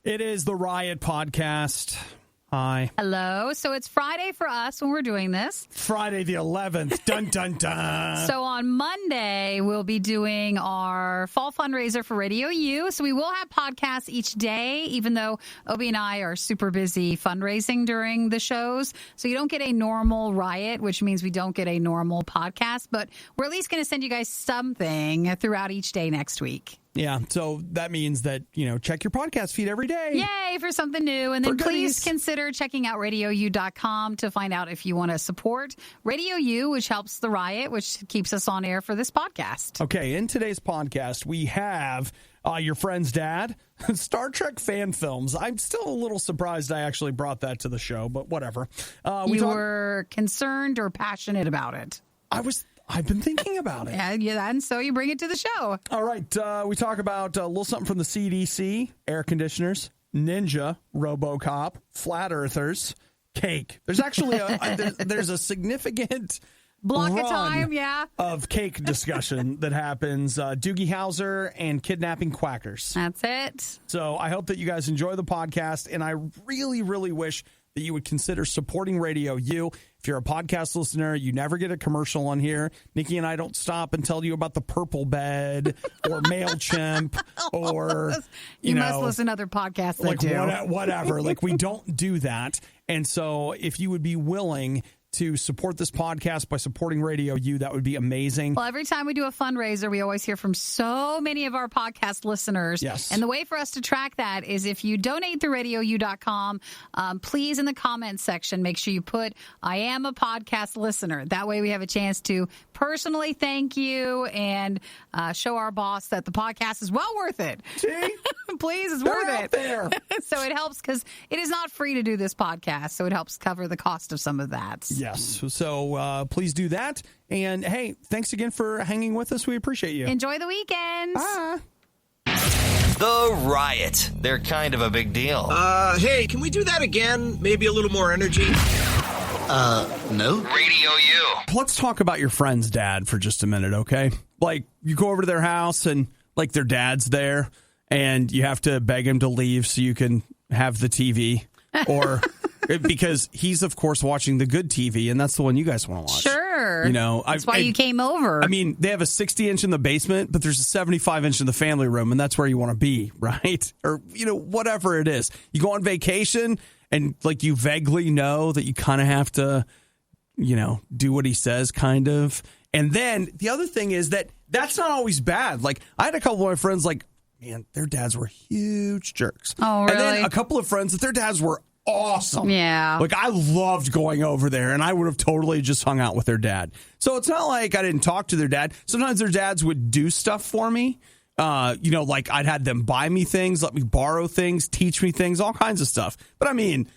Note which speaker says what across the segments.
Speaker 1: It is the Riot Podcast. Hi.
Speaker 2: Hello. So it's Friday for us when we're doing this.
Speaker 1: Friday the 11th. Dun, dun, dun.
Speaker 2: So on Monday, we'll be doing our fall fundraiser for RadioU. So we will have podcasts each day, even though Obi and I are super busy fundraising during the shows. So you don't get a normal Riot, which means we don't get a normal podcast. But we're at least going to send you guys something throughout each day next week.
Speaker 1: Yeah, so that means that, check your podcast feed every day.
Speaker 2: Yay, for something new. And then please consider checking out RadioU.com to find out if you want to support RadioU, which helps the Riot, which keeps us on air for this podcast.
Speaker 1: Okay, in today's podcast, we have your friend's dad, Star Trek fan films. I'm still a little surprised I actually brought that to the show, but whatever.
Speaker 2: You were concerned or passionate about it?
Speaker 1: I've been thinking about it.
Speaker 2: Yeah, and so you bring it to the show.
Speaker 1: All right. We talk about a little something from the CDC, air conditioners, Ninja, Robocop, flat earthers, cake. There's actually there's a significant
Speaker 2: block of time,
Speaker 1: of cake discussion that happens. Doogie Howser and kidnapping quackers.
Speaker 2: That's it.
Speaker 1: So I hope that you guys enjoy the podcast, and I really, really wish that you would consider supporting RadioU. If you're a podcast listener, you never get a commercial on here. Nikki and I don't stop and tell you about the purple bed or MailChimp or,
Speaker 2: you must listen to other podcasts that do.
Speaker 1: Whatever. Like, we don't do that. And so if you would be willing to support this podcast by supporting RadioU, that would be amazing.
Speaker 2: Well, every time we do a fundraiser, we always hear from so many of our podcast listeners.
Speaker 1: Yes.
Speaker 2: And the way for us to track that is if you donate through RadioU.com, please, in the comments section, make sure you put, I am a podcast listener. That way we have a chance to personally thank you and show our boss that the podcast is well worth it.
Speaker 1: See?
Speaker 2: Please, it's
Speaker 1: They're
Speaker 2: worth
Speaker 1: out
Speaker 2: it.
Speaker 1: There.
Speaker 2: So it helps because it is not free to do this podcast. So it helps cover the cost of some of that.
Speaker 1: Yes. So please do that. And hey, thanks again for hanging with us. We appreciate you.
Speaker 2: Enjoy the weekend.
Speaker 1: Bye.
Speaker 3: The Riot. They're kind of a big deal.
Speaker 4: Hey, can we do that again? Maybe a little more energy?
Speaker 3: No. RadioU.
Speaker 1: Let's talk about your friend's dad for just a minute, okay? Like, you go over to their house and, like, their dad's there, and you have to beg him to leave so you can have the TV. Or because he's, of course, watching the good TV, and that's the one you guys want to watch.
Speaker 2: Sure. That's why you came over.
Speaker 1: I mean, they have a 60-inch in the basement, but there's a 75-inch in the family room, and that's where you want to be, right? Or, whatever it is. You go on vacation, and, like, you vaguely know that you kind of have to, do what he says, kind of. And then the other thing is that that's not always bad. Like, I had a couple of my friends, like, man, their dads were huge jerks.
Speaker 2: Oh, really?
Speaker 1: And then a couple of friends that their dads were awesome.
Speaker 2: Yeah.
Speaker 1: Like, I loved going over there, and I would have totally just hung out with their dad. So it's not like I didn't talk to their dad. Sometimes their dads would do stuff for me. Like I'd had them buy me things, let me borrow things, teach me things, all kinds of stuff. But I mean,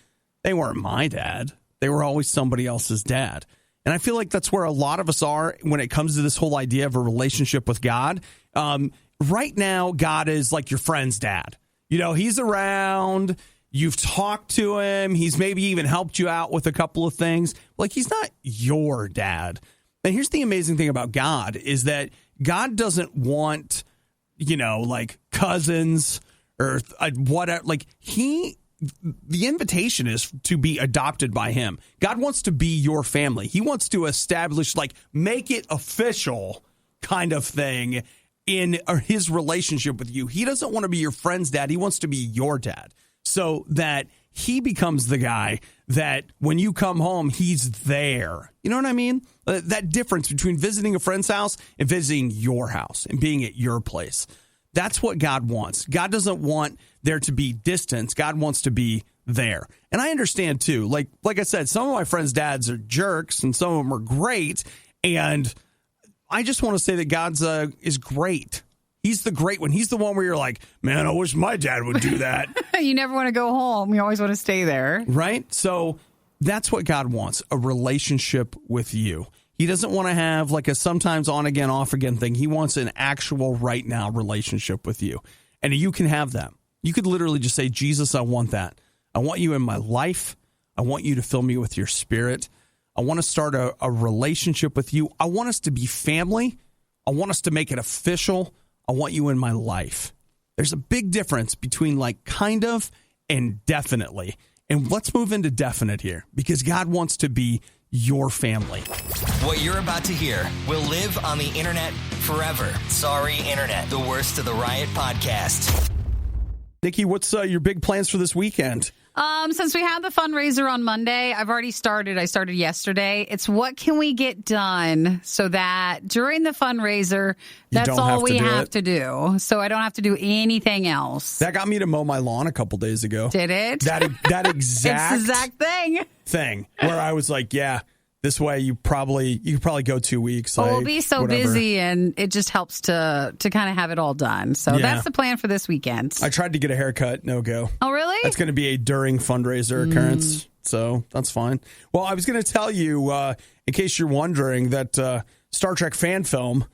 Speaker 1: they weren't my dad. They were always somebody else's dad. And I feel like that's where a lot of us are when it comes to this whole idea of a relationship with God. Right now, God is like your friend's dad. He's around. You've talked to him. He's maybe even helped you out with a couple of things. Like, he's not your dad. And here's the amazing thing about God is that God doesn't want, like cousins or whatever. Like, the invitation is to be adopted by him. God wants to be your family. He wants to establish, like, make it official kind of thing in his relationship with you. He doesn't want to be your friend's dad. He wants to be your dad so that he becomes the guy that when you come home, he's there. You know what I mean? That difference between visiting a friend's house and visiting your house and being at your place. That's what God wants. God doesn't want there to be distance. God wants to be there. And I understand, too. Like I said, some of my friends' dads are jerks and some of them are great. And I just want to say that God's is great. He's the great one. He's the one where you're like, man, I wish my dad would do that.
Speaker 2: You never want to go home. You always want to stay there.
Speaker 1: Right? So that's what God wants, a relationship with you. He doesn't want to have like a sometimes on again, off again thing. He wants an actual right now relationship with you. And you can have that. You could literally just say, Jesus, I want that. I want you in my life. I want you to fill me with your spirit. I want to start a relationship with you. I want us to be family. I want us to make it official. I want you in my life. There's a big difference between like kind of and definitely. And let's move into definite here because God wants to be your family.
Speaker 3: What you're about to hear will live on the internet forever. Sorry, internet. The worst of the Riot podcast.
Speaker 1: Nikki, what's your big plans for this weekend?
Speaker 2: Since we had the fundraiser on Monday, I've already started. I started yesterday. It's what can we get done so that during the fundraiser, that's all we have to do. So I don't have to do anything else.
Speaker 1: That got me to mow my lawn a couple days ago.
Speaker 2: Did it?
Speaker 1: That exact
Speaker 2: thing
Speaker 1: where I was like, yeah, this way you could probably go 2 weeks.
Speaker 2: Well, we'll be so busy, and it just helps to kind of have it all done. So that's the plan for this weekend.
Speaker 1: I tried to get a haircut. No go.
Speaker 2: Oh, really?
Speaker 1: That's going to be a during fundraiser occurrence. So that's fine. Well, I was going to tell you, in case you're wondering, that Star Trek fan film.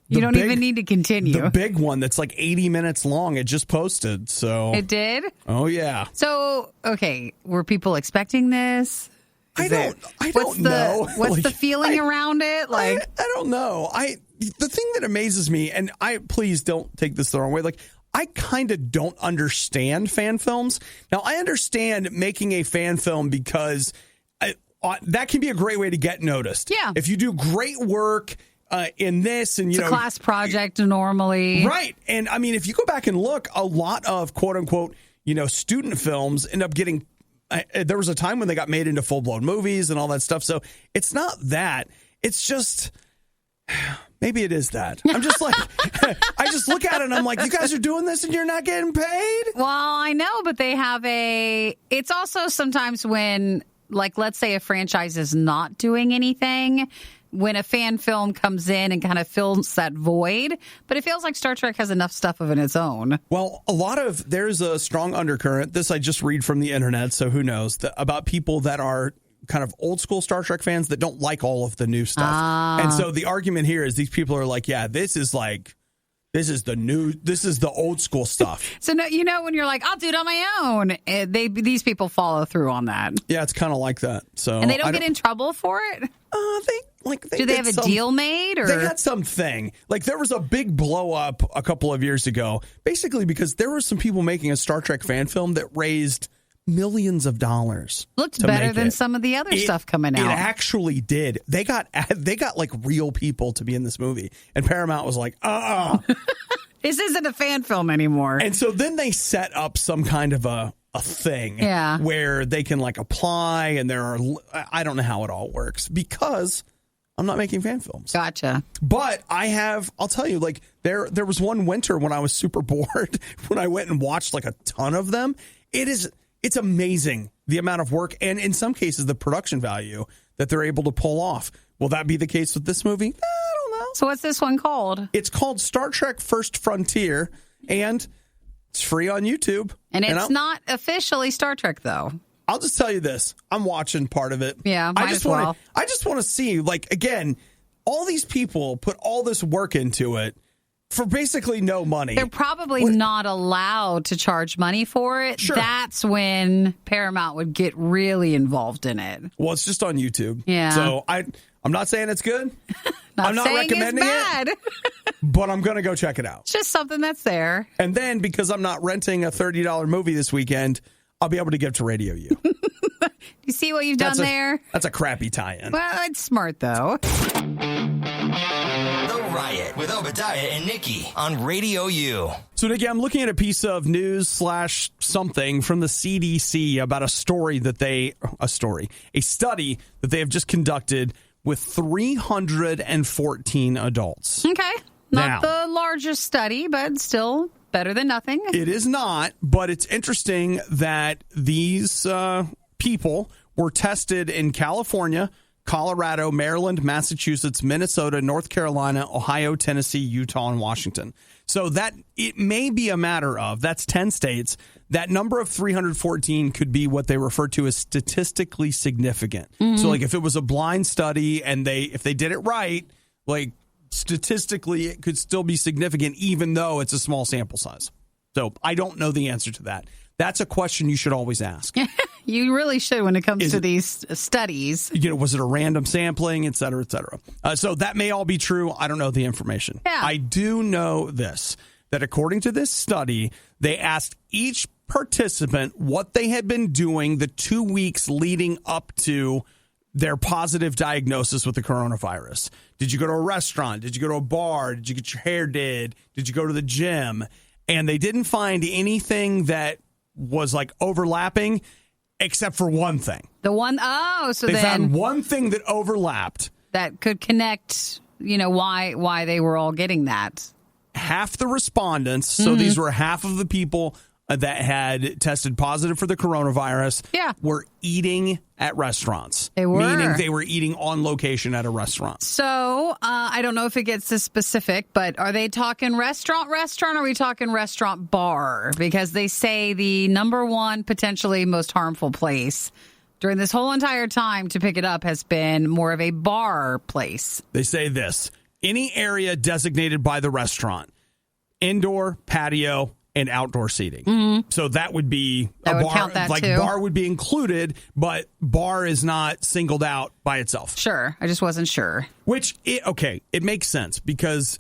Speaker 2: You don't even need to continue.
Speaker 1: The big one that's like 80 minutes long. It just posted. So
Speaker 2: it did?
Speaker 1: Oh, yeah.
Speaker 2: So, okay. Were people expecting this?
Speaker 1: I don't know.
Speaker 2: What's the feeling around it?
Speaker 1: I don't know. The thing that amazes me, and please don't take this the wrong way, like I kind of don't understand fan films. Now, I understand making a fan film because that can be a great way to get noticed.
Speaker 2: Yeah.
Speaker 1: If you do great work in this, and
Speaker 2: it's a class project normally,
Speaker 1: right? And I mean, if you go back and look, a lot of quote unquote, student films end up getting. There was a time when they got made into full-blown movies and all that stuff. So it's not that. It's just, maybe it is that. I'm just like, I just look at it and I'm like, you guys are doing this and you're not getting paid?
Speaker 2: Well, I know, but they have it's also sometimes when, like, let's say a franchise is not doing anything, when a fan film comes in and kind of fills that void. But it feels like Star Trek has enough stuff of its own.
Speaker 1: Well, there's a strong undercurrent. This I just read from the internet, so who knows, about people that are kind of old school Star Trek fans that don't like all of the new stuff. And so the argument here is these people are like, yeah, this is the old school stuff.
Speaker 2: So, when you're like, I'll do it on my own, these people follow through on that.
Speaker 1: Yeah, it's kind of like that. So,
Speaker 2: and they don't get in trouble for it? Do they have a deal made? Or?
Speaker 1: They had something. Like, there was a big blow up a couple of years ago, basically because there were some people making a Star Trek fan film that raised millions of dollars.
Speaker 2: Looked better than some of the other stuff coming out.
Speaker 1: It actually did. They got like real people to be in this movie, and Paramount was like,
Speaker 2: this isn't a fan film anymore.
Speaker 1: And so then they set up some kind of a thing where they can like apply, and I don't know how it all works because I'm not making fan films.
Speaker 2: Gotcha.
Speaker 1: But I'll tell you, like there was one winter when I was super bored when I went and watched like a ton of them. It's amazing the amount of work and in some cases the production value that they're able to pull off. Will that be the case with this movie? I don't know.
Speaker 2: So what's this one called?
Speaker 1: It's called Star Trek First Frontier, and it's free on YouTube.
Speaker 2: And it's not officially Star Trek, though.
Speaker 1: I'll just tell you this. I'm watching part of it.
Speaker 2: Yeah,
Speaker 1: I just want to see, like, again, all these people put all this work into it for basically no money.
Speaker 2: They're probably not allowed to charge money for it.
Speaker 1: Sure.
Speaker 2: That's when Paramount would get really involved in it.
Speaker 1: Well, it's just on YouTube.
Speaker 2: Yeah.
Speaker 1: So I'm not saying it's good. I'm not
Speaker 2: saying
Speaker 1: recommending
Speaker 2: it's bad.
Speaker 1: But I'm going to go check it out.
Speaker 2: It's just something that's there.
Speaker 1: And then because I'm not renting a $30 movie this weekend, I'll be able to give it to RadioU.
Speaker 2: You see what you've done there?
Speaker 1: That's a crappy tie-in.
Speaker 2: Well, it's smart, though.
Speaker 3: The Riot with Obadiah and Nikki on RadioU.
Speaker 1: So, Nikki, I'm looking at a piece of news / something from the CDC about a study that they have just conducted with 314 adults.
Speaker 2: Okay. Not the largest study, but still better than nothing.
Speaker 1: It is not, but it's interesting that these people were tested in California, Colorado, Maryland, Massachusetts, Minnesota, North Carolina, Ohio, Tennessee, Utah, and Washington. So that it may be a matter of, that's 10 states, that number of 314 could be what they refer to as statistically significant. Mm-hmm. So like if it was a blind study and if they did it right, like statistically it could still be significant even though it's a small sample size. So I don't know the answer to that. That's a question you should always ask.
Speaker 2: You really should when it comes to these studies.
Speaker 1: Was it a random sampling, et cetera, et cetera. So that may all be true. I don't know the information.
Speaker 2: Yeah.
Speaker 1: I do know this, that according to this study, they asked each participant what they had been doing the 2 weeks leading up to their positive diagnosis with the coronavirus. Did you go to a restaurant? Did you go to a bar? Did you get your hair did? Did you go to the gym? And they didn't find anything that was like overlapping except for one thing.
Speaker 2: So
Speaker 1: they found one thing that overlapped.
Speaker 2: That could connect, why they were all getting that.
Speaker 1: Half the respondents, so these were half of the people that had tested positive for the coronavirus, were eating at restaurants.
Speaker 2: They were.
Speaker 1: Meaning they were eating on location at a restaurant.
Speaker 2: So I don't know if it gets this specific, but are they talking restaurant, or are we talking restaurant bar? Because they say the number one potentially most harmful place during this whole entire time to pick it up has been more of a bar place.
Speaker 1: They say this: any area designated by the restaurant, indoor, patio, and outdoor seating. So that would be a bar.
Speaker 2: Count that
Speaker 1: like
Speaker 2: too.
Speaker 1: Bar would be included, but bar is not singled out by itself.
Speaker 2: Sure. I just wasn't sure.
Speaker 1: It makes sense because,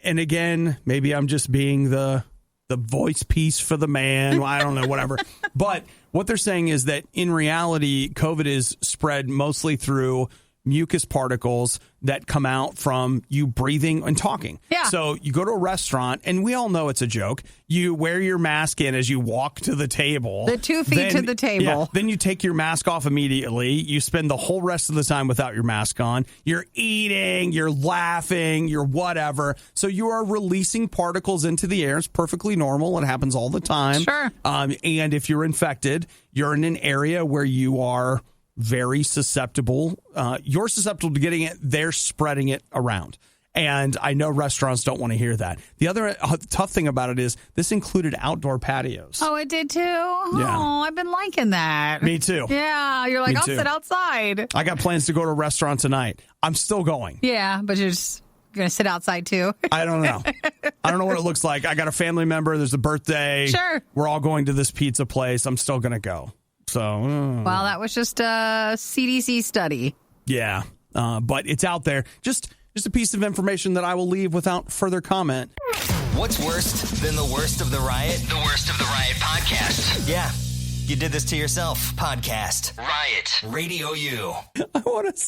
Speaker 1: and again, maybe I'm just being the voice piece for the man. I don't know, whatever. But what they're saying is that in reality, COVID is spread mostly through mucus particles that come out from you breathing and talking.
Speaker 2: Yeah.
Speaker 1: So you go to a restaurant, and we all know it's a joke. You wear your mask in as you walk to the table.
Speaker 2: The 2 feet to the table.
Speaker 1: Yeah, then you take your mask off immediately. You spend the whole rest of the time without your mask on. You're eating, you're laughing, you're whatever. So you are releasing particles into the air. It's perfectly normal. It happens all the time.
Speaker 2: Sure.
Speaker 1: And if you're infected, you're in an area where you are very susceptible. You're susceptible to getting it. They're spreading it around. And I know restaurants don't want to hear that. The other tough thing about it is this included outdoor patios.
Speaker 2: Oh, it did too?
Speaker 1: Yeah.
Speaker 2: Oh, I've been liking that.
Speaker 1: Me too.
Speaker 2: Yeah. You're like, I'll sit outside.
Speaker 1: I got plans to go to a restaurant tonight. I'm still going.
Speaker 2: Yeah, but you're going to sit outside too?
Speaker 1: I don't know. I don't know what it looks like. I got a family member. There's a birthday.
Speaker 2: Sure.
Speaker 1: We're all going to this pizza place. I'm still going to go. So,
Speaker 2: well, that was just a CDC study.
Speaker 1: Yeah, but it's out there. Just a piece of information that I will leave without further comment.
Speaker 3: What's worse than the worst of the riot? The worst of the riot podcast. Yeah, you did this to yourself. Podcast. Riot. Radio U.
Speaker 1: I want to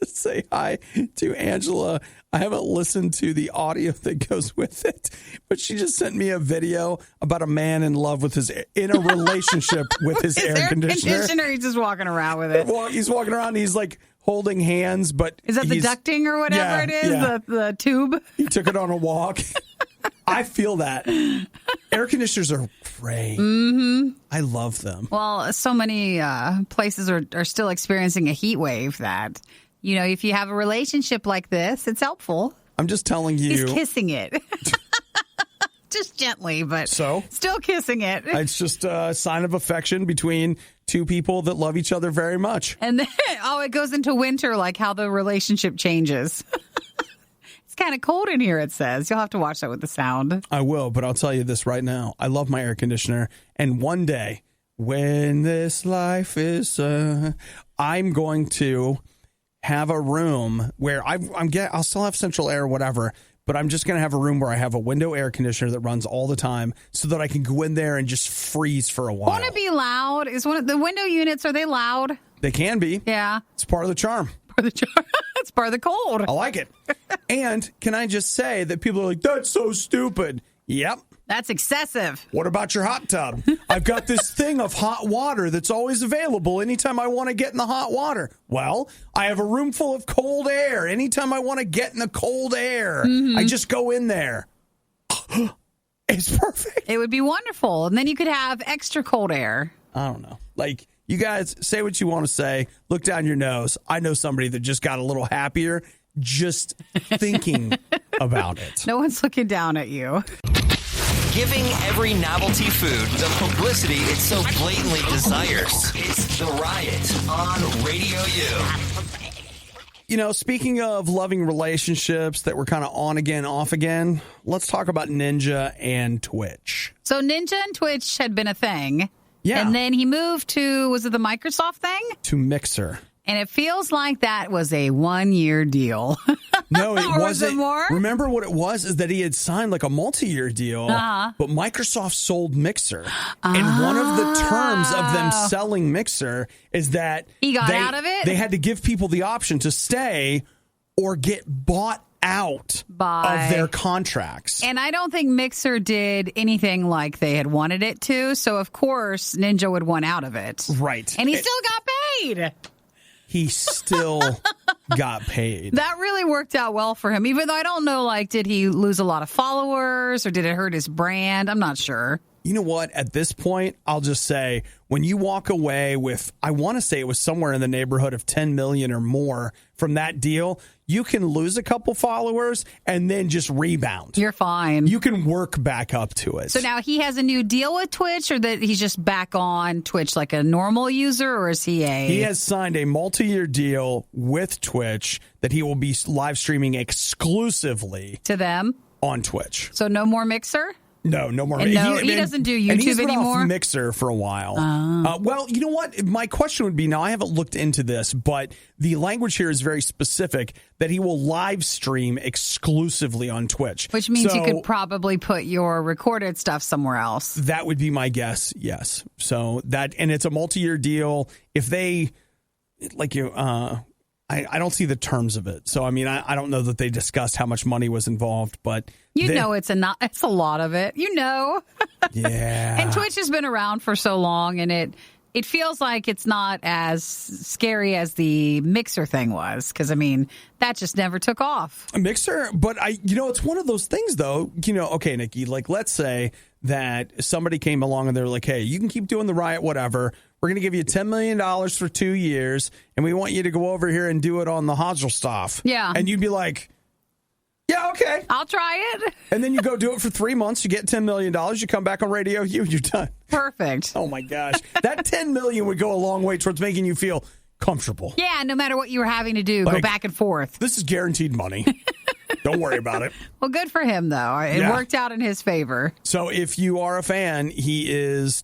Speaker 1: say hi to Angela. I haven't listened to the audio that goes with it, but she just sent me a video about a man in love with in a relationship with his air conditioner.
Speaker 2: He's just walking around with it.
Speaker 1: Well, he's walking around. He's like holding hands, but
Speaker 2: is that the ducting or whatever it is?
Speaker 1: Yeah.
Speaker 2: The tube.
Speaker 1: He took it on a walk. I feel that. Air conditioners are great. Mm-hmm. I love them.
Speaker 2: Well, so many places are still experiencing a heat wave that, if you have a relationship like this, it's helpful.
Speaker 1: I'm just telling you.
Speaker 2: He's kissing it. Just gently, but still kissing it.
Speaker 1: It's just a sign of affection between two people that love each other very much.
Speaker 2: And then, it goes into winter, like how the relationship changes. It's kind of cold in here, it says. You'll have to watch that with the sound.
Speaker 1: I will, but I'll tell you this right now. I love my air conditioner. And one day, when this life is, I'm going to have a room where I'll still have central air or whatever, but I'm just going to have a room where I have a window air conditioner that runs all the time so that I can go in there and just freeze for a while.
Speaker 2: Won't it be loud? Is one of the window units, are they loud?
Speaker 1: They can be.
Speaker 2: Yeah.
Speaker 1: It's part of the charm.
Speaker 2: It's part of the cold.
Speaker 1: I like it. And can I just say that people are like, that's so stupid. Yep.
Speaker 2: That's excessive.
Speaker 1: What about your hot tub? I've got this thing of hot water that's always available anytime I want to get in the hot water. Well, I have a room full of cold air. Anytime I want to get in the cold air, I just go in there. It's perfect.
Speaker 2: It would be wonderful. And then you could have extra cold air.
Speaker 1: I don't know. Like, you guys say what you want to say. Look down your nose. I know somebody that just got a little happier just thinking about it.
Speaker 2: No one's looking down at you.
Speaker 3: Giving every novelty food the publicity it so blatantly desires. It's The Riot on Radio U.
Speaker 1: Speaking of loving relationships that were kind of on again, off again, let's talk about Ninja and Twitch.
Speaker 2: So Ninja and Twitch had been a thing.
Speaker 1: Yeah.
Speaker 2: And then he moved to, was it the Microsoft thing?
Speaker 1: To Mixer.
Speaker 2: And it feels like that was a 1-year deal.
Speaker 1: No, it
Speaker 2: Or was
Speaker 1: wasn't.
Speaker 2: it more?
Speaker 1: Remember what it was is that he had signed like a multi-year deal, but Microsoft sold Mixer. And one of the terms of them selling Mixer is that
Speaker 2: He got out of it?
Speaker 1: They had to give people the option to stay or get bought out of their contracts.
Speaker 2: And I don't think Mixer did anything like they had wanted it to. So, of course, Ninja would want out of it.
Speaker 1: Right.
Speaker 2: And he still got paid.
Speaker 1: He still got paid.
Speaker 2: That really worked out well for him. Even though I don't know, like, did he lose a lot of followers or did it hurt his brand? I'm not sure.
Speaker 1: You know what? At this point, I'll just say when you walk away with, I want to say it was somewhere in the neighborhood of 10 million or more from that deal, you can lose a couple followers and then just rebound.
Speaker 2: You're fine.
Speaker 1: You can work back up to it.
Speaker 2: So now he has a new deal with Twitch, or that he's just back on Twitch like a normal user, or is he a...
Speaker 1: He has signed a multi-year deal with Twitch that he will be live streaming exclusively
Speaker 2: to them
Speaker 1: on Twitch.
Speaker 2: So no more Mixer?
Speaker 1: No more.
Speaker 2: And he doesn't do YouTube
Speaker 1: and he's been
Speaker 2: anymore?
Speaker 1: Off Mixer for a while. Well, you know what? My question would be, now I haven't looked into this, but the language here is very specific that he will live stream exclusively on Twitch.
Speaker 2: Which means you could probably put your recorded stuff somewhere else.
Speaker 1: That would be my guess, yes. So that, and it's a multi-year deal. If they, like you, I don't see the terms of it. So, I mean, I don't know that they discussed how much money was involved, but...
Speaker 2: it's a lot of it.
Speaker 1: Yeah.
Speaker 2: And Twitch has been around for so long, and it feels like it's not as scary as the Mixer thing was. Because, I mean, that just never took off.
Speaker 1: A Mixer, but it's one of those things, though. Okay, Nikki, like, let's say that somebody came along and they're like, hey, you can keep doing the riot, whatever. We're going to give you $10 million for 2 years, and we want you to go over here and do it on the Hodgel stuff.
Speaker 2: Yeah.
Speaker 1: And you'd be like, yeah, okay.
Speaker 2: I'll try it.
Speaker 1: And then you go do it for 3 months, you get $10 million, you come back on RadioU, you're done.
Speaker 2: Perfect.
Speaker 1: Oh, my gosh. That $10 million would go a long way towards making you feel comfortable.
Speaker 2: Yeah, no matter what you were having to do, go back and forth.
Speaker 1: This is guaranteed money. Don't worry about it.
Speaker 2: Well, good for him, though. It worked out in his favor.
Speaker 1: So if you are a fan, he is...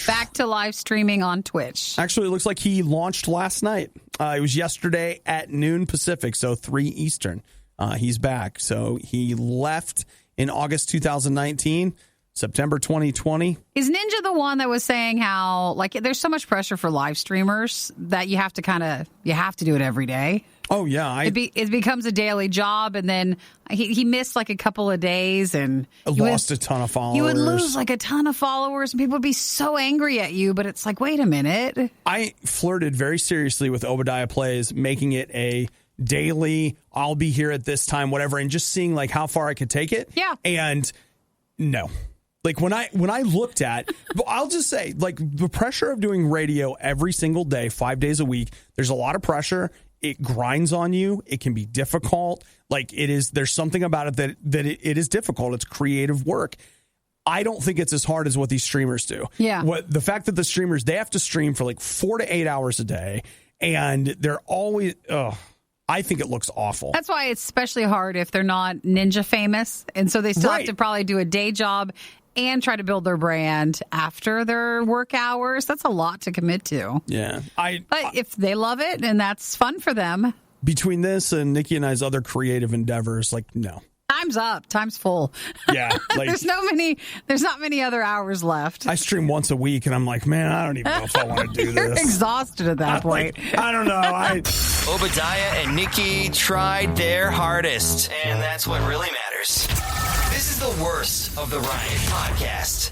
Speaker 2: back to live streaming on Twitch.
Speaker 1: Actually, it looks like he launched last night. It was yesterday at noon Pacific, so 3 Eastern. He's back. So he left in August 2019. September 2020.
Speaker 2: Is Ninja the one that was saying how, like, there's so much pressure for live streamers that you have to do it every day?
Speaker 1: Oh, yeah.
Speaker 2: It becomes a daily job, and then he missed like a couple of days and
Speaker 1: lost a ton of followers.
Speaker 2: You would lose like a ton of followers, and people would be so angry at you, but it's like, wait a minute.
Speaker 1: I flirted very seriously with Obadiah Plays, making it a daily, I'll be here at this time, whatever, and just seeing like how far I could take it.
Speaker 2: Yeah.
Speaker 1: And no. Like when I looked at, I'll just say, like, the pressure of doing radio every single day, 5 days a week, there's a lot of pressure. It grinds on you. It can be difficult. Like there's something about it that it is difficult. It's creative work. I don't think it's as hard as what these streamers do.
Speaker 2: Yeah.
Speaker 1: The fact that the streamers, they have to stream for like 4 to 8 hours a day, and they're always, I think it looks awful.
Speaker 2: That's why it's especially hard if they're not Ninja famous. And so they still have to probably do a day job and try to build their brand after their work hours. That's a lot to commit to.
Speaker 1: Yeah.
Speaker 2: But if they love it and that's fun for them.
Speaker 1: Between this and Nikki and I's other creative endeavors, like, no.
Speaker 2: Time's up. Time's full.
Speaker 1: Yeah. Like,
Speaker 2: there's not many other hours left.
Speaker 1: I stream once a week and I'm like, man, I don't even know if I want to do this.
Speaker 2: You're exhausted at that point.
Speaker 1: Like, I don't know.
Speaker 3: Obadiah and Nikki tried their hardest, and that's what really matters. This is the worst of the Riot podcast.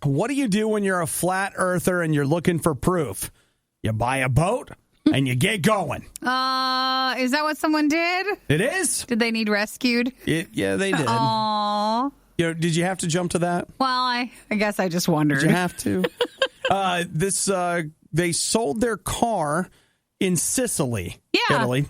Speaker 1: What do you do when you're a flat earther and you're looking for proof? You buy a boat and you get going.
Speaker 2: Is that what someone did?
Speaker 1: It is.
Speaker 2: Did they need rescued?
Speaker 1: Yeah, they did.
Speaker 2: Aww.
Speaker 1: Did you have to jump to that?
Speaker 2: Well, I guess I just wondered.
Speaker 1: Did you have to? They sold their car in Sicily, Italy,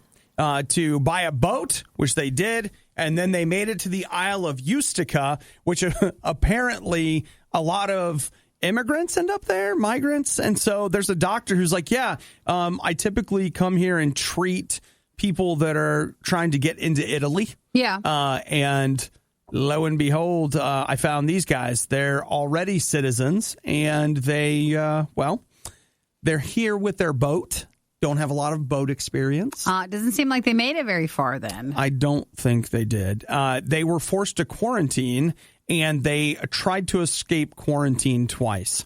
Speaker 1: to buy a boat, which they did, and then they made it to the Isle of Ustica, which apparently a lot of immigrants end up there, migrants. And so there's a doctor who's like, I typically come here and treat people that are trying to get into Italy.
Speaker 2: Yeah.
Speaker 1: And lo and behold, I found these guys. They're already citizens, and they're here with their boat. don't have a lot of boat experience.
Speaker 2: It doesn't seem like they made it very far then.
Speaker 1: I don't think they did. They were forced to quarantine, and they tried to escape quarantine twice.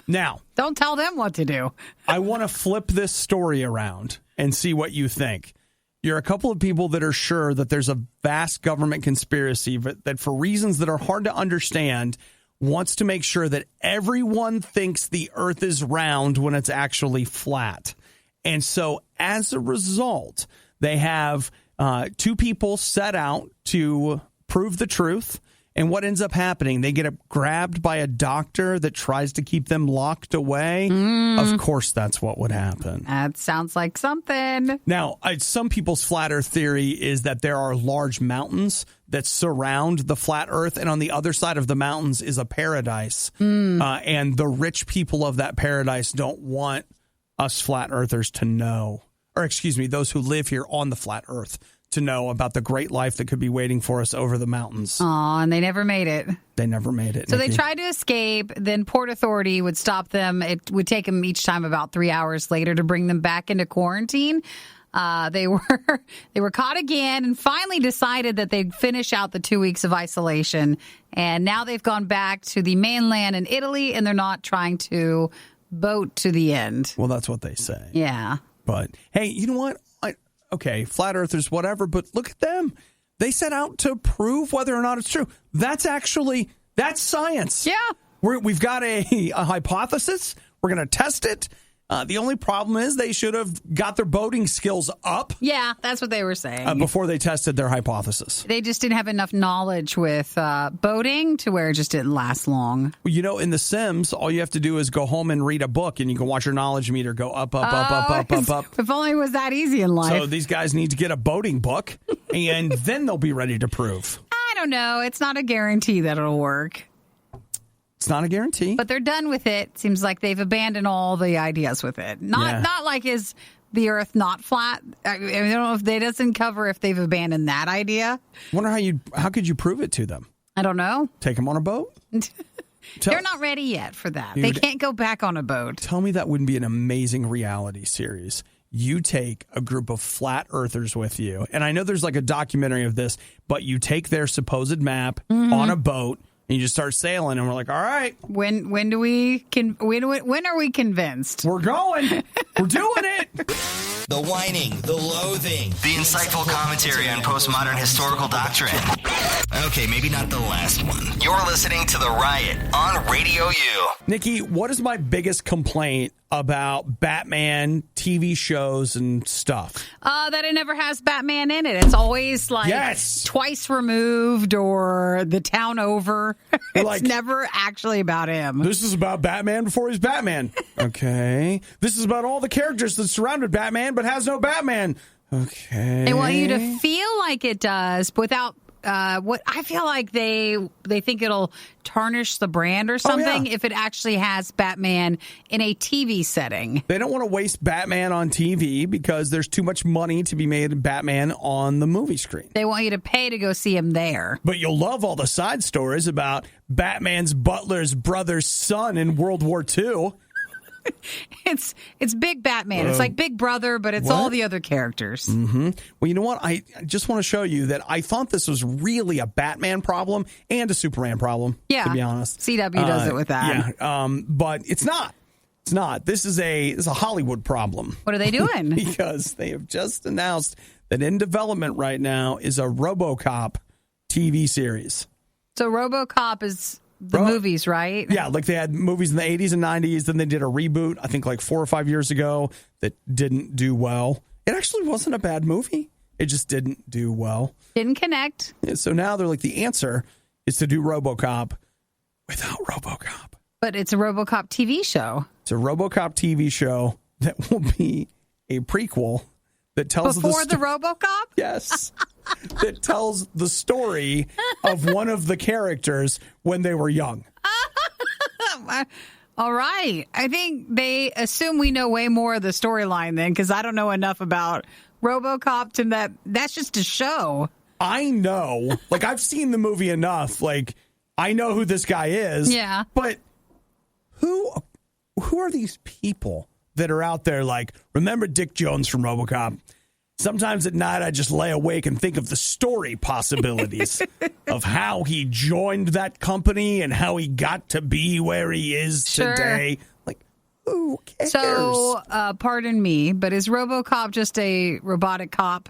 Speaker 1: Now,
Speaker 2: don't tell them what to do.
Speaker 1: I want to flip this story around and see what you think. You're a couple of people that are sure that there's a vast government conspiracy, but that for reasons that are hard to understand, wants to make sure that everyone thinks the earth is round when it's actually flat. And so as a result, they have two people set out to prove the truth. And what ends up happening, they get grabbed by a doctor that tries to keep them locked away. Of course, that's what would happen.
Speaker 2: That sounds like something.
Speaker 1: Now, some people's flat earth theory is that there are large mountains that surround the flat earth. And on the other side of the mountains is a paradise. And the rich people of that paradise don't want us flat earthers to know, or excuse me, those who live here on the flat earth to know about the great life that could be waiting for us over the mountains.
Speaker 2: Aw, and they never made it.
Speaker 1: They never made it.
Speaker 2: So
Speaker 1: Nikki.
Speaker 2: they tried to escape. Then Port Authority would stop them. It would take them each time about 3 hours later to bring them back into quarantine. They were caught again and finally decided that they'd finish out the 2 weeks of isolation. And now they've gone back to the mainland in Italy, and they're not trying to boat to the end.
Speaker 1: Well, that's what they say.
Speaker 2: Yeah.
Speaker 1: But, hey, you know what? Okay, flat earthers, whatever, but look at them. They set out to prove whether or not it's true. That's science.
Speaker 2: Yeah.
Speaker 1: We've got a hypothesis. We're going to test it. The only problem is they should have got their boating skills up.
Speaker 2: Yeah, that's what they were saying.
Speaker 1: Before they tested their hypothesis.
Speaker 2: They just didn't have enough knowledge with boating to where it just didn't last long.
Speaker 1: Well, you know, in The Sims, all you have to do is go home and read a book, and you can watch your knowledge meter go up.
Speaker 2: If only it was that easy in life.
Speaker 1: So these guys need to get a boating book, and then they'll be ready to prove.
Speaker 2: I don't know. It's not a guarantee that it'll work.
Speaker 1: It's not a guarantee.
Speaker 2: But they're done with it. Seems like they've abandoned all the ideas with it. Not like is the earth not flat? I don't know if they doesn't cover if they've abandoned that idea.
Speaker 1: Wonder how could you prove it to them?
Speaker 2: I don't know.
Speaker 1: Take them on a boat?
Speaker 2: They're not ready yet for that. They can't go back on a boat.
Speaker 1: Tell me that wouldn't be an amazing reality series. You take a group of flat earthers with you, and I know there's like a documentary of this, but you take their supposed map on a boat, and you just start sailing, and we're like, all right.
Speaker 2: When are we convinced?
Speaker 1: We're going. We're doing it.
Speaker 3: The whining, the loathing, the insightful commentary on postmodern historical doctrine. Okay, maybe not the last one. You're listening to The Riot on Radio U.
Speaker 1: Nikki, what is my biggest complaint about Batman TV shows and stuff?
Speaker 2: That it never has Batman in it. It's always like twice removed or the town over. It's never actually about him.
Speaker 1: This is about Batman before he's Batman. Okay. This is about all the characters that surrounded Batman but has no Batman. Okay.
Speaker 2: They want you to feel like it does, but without what I feel like they think it'll tarnish the brand or something if it actually has Batman in a TV setting.
Speaker 1: They don't want to waste Batman on TV because there's too much money to be made of Batman on the movie screen.
Speaker 2: They want you to pay to go see him there.
Speaker 1: But you'll love all the side stories about Batman's butler's brother's son in World War II.
Speaker 2: It's Big Batman. It's like Big Brother, but it's all the other characters.
Speaker 1: Mm-hmm. Well, you know what? I just want to show you that I thought this was really a Batman problem and a Superman problem, to be honest.
Speaker 2: CW does it with that.
Speaker 1: Yeah, but it's not. It's not. This is a Hollywood problem.
Speaker 2: What are they doing?
Speaker 1: Because they have just announced that in development right now is a Robocop TV series.
Speaker 2: So Robocop is the movies, right?
Speaker 1: Yeah, like they had movies in the 80s and 90s. Then they did a reboot, I think like 4 or 5 years ago, that didn't do well. It actually wasn't a bad movie. It just didn't do well.
Speaker 2: Didn't connect.
Speaker 1: And so now they're like, the answer is to do Robocop without Robocop.
Speaker 2: But it's a Robocop TV show.
Speaker 1: It's a Robocop TV show that will be a prequel that tells
Speaker 2: Before the Robocop?
Speaker 1: Yes. That tells the story of one of the characters when they were young.
Speaker 2: All right. I think they assume we know way more of the storyline then, because I don't know enough about Robocop to that's just a show.
Speaker 1: I know. Like, I've seen the movie enough. Like, I know who this guy is.
Speaker 2: Yeah.
Speaker 1: But who are these people that are out there like, remember Dick Jones from Robocop? Sometimes at night, I just lay awake and think of the story possibilities of how he joined that company and how he got to be where he is today. Like, who cares?
Speaker 2: So, pardon me, but is RoboCop just a robotic cop?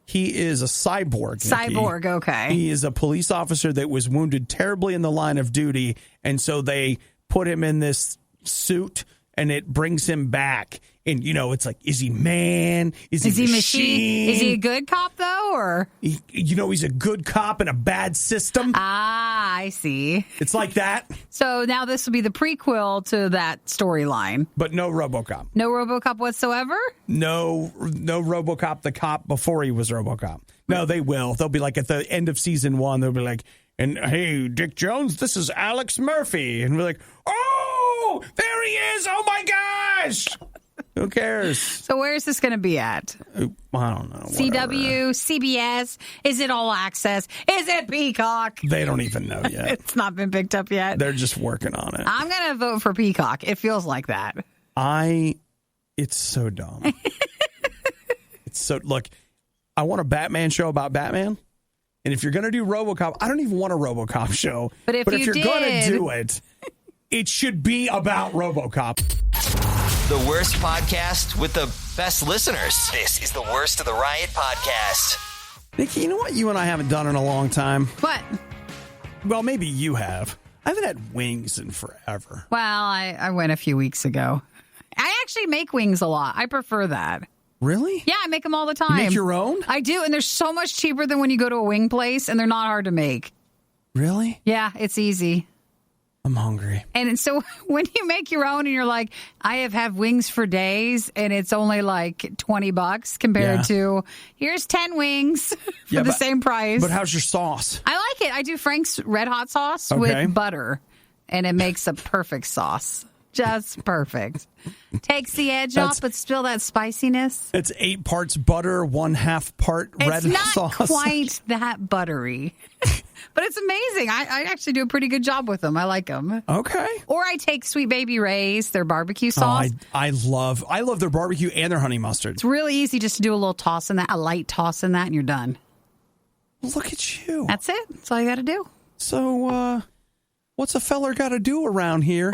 Speaker 1: He is a cyborg.
Speaker 2: Cyborg,
Speaker 1: Nikki.
Speaker 2: Okay.
Speaker 1: He is a police officer that was wounded terribly in the line of duty, and so they put him in this suit, and it brings him back. And, it's like, is he man? Is he machine?
Speaker 2: Is he a good cop, though? Or
Speaker 1: he's a good cop in a bad system.
Speaker 2: Ah, I see.
Speaker 1: It's like that.
Speaker 2: So now this will be the prequel to that storyline.
Speaker 1: But no RoboCop.
Speaker 2: No RoboCop whatsoever?
Speaker 1: No RoboCop, the cop before he was RoboCop. No, they will. They'll be like at the end of season 1, they'll be like, and hey, Dick Jones, this is Alex Murphy. And we're like, oh, there he is. Oh, my gosh. Who cares?
Speaker 2: So where's this going to be at?
Speaker 1: I don't know.
Speaker 2: CW, CBS? Is it All Access? Is it Peacock?
Speaker 1: They don't even know yet.
Speaker 2: It's not been picked up yet.
Speaker 1: They're just working on it.
Speaker 2: I'm going to vote for Peacock. It feels like that.
Speaker 1: It's so dumb. Look, I want a Batman show about Batman. And if you're going to do RoboCop, I don't even want a RoboCop show.
Speaker 2: But if
Speaker 1: you're going to do it, it should be about RoboCop.
Speaker 3: The worst podcast with the best listeners. This is the Worst of the Riot podcast.
Speaker 1: Nikki, you know what you and I haven't done in a long time?
Speaker 2: What?
Speaker 1: Well, maybe you have. I haven't had wings in forever.
Speaker 2: Well, I went a few weeks ago. I actually make wings a lot. I prefer that.
Speaker 1: Really?
Speaker 2: Yeah, I make them all the time.
Speaker 1: You make your own?
Speaker 2: I do, and they're so much cheaper than when you go to a wing place, and they're not hard to make.
Speaker 1: Really?
Speaker 2: Yeah, it's easy.
Speaker 1: I'm hungry.
Speaker 2: And so when you make your own and you're like, I have had wings for days and it's only like $20 compared to here's 10 wings for the same price.
Speaker 1: But how's your sauce?
Speaker 2: I like it. I do Frank's Red Hot sauce with butter and it makes a perfect sauce. Just perfect. Takes the edge off, but still that spiciness.
Speaker 1: It's 8 parts butter, 1/2 part red sauce.
Speaker 2: It's not quite that buttery. But it's amazing. I actually do a pretty good job with them. I like them.
Speaker 1: Okay.
Speaker 2: Or I take Sweet Baby Ray's, their barbecue sauce.
Speaker 1: I love their barbecue and their honey mustard.
Speaker 2: It's really easy just to do a little toss in that, a light toss in that, and you're done.
Speaker 1: Well, look at you.
Speaker 2: That's it. That's all you got to do.
Speaker 1: So, what's a feller got to do around here?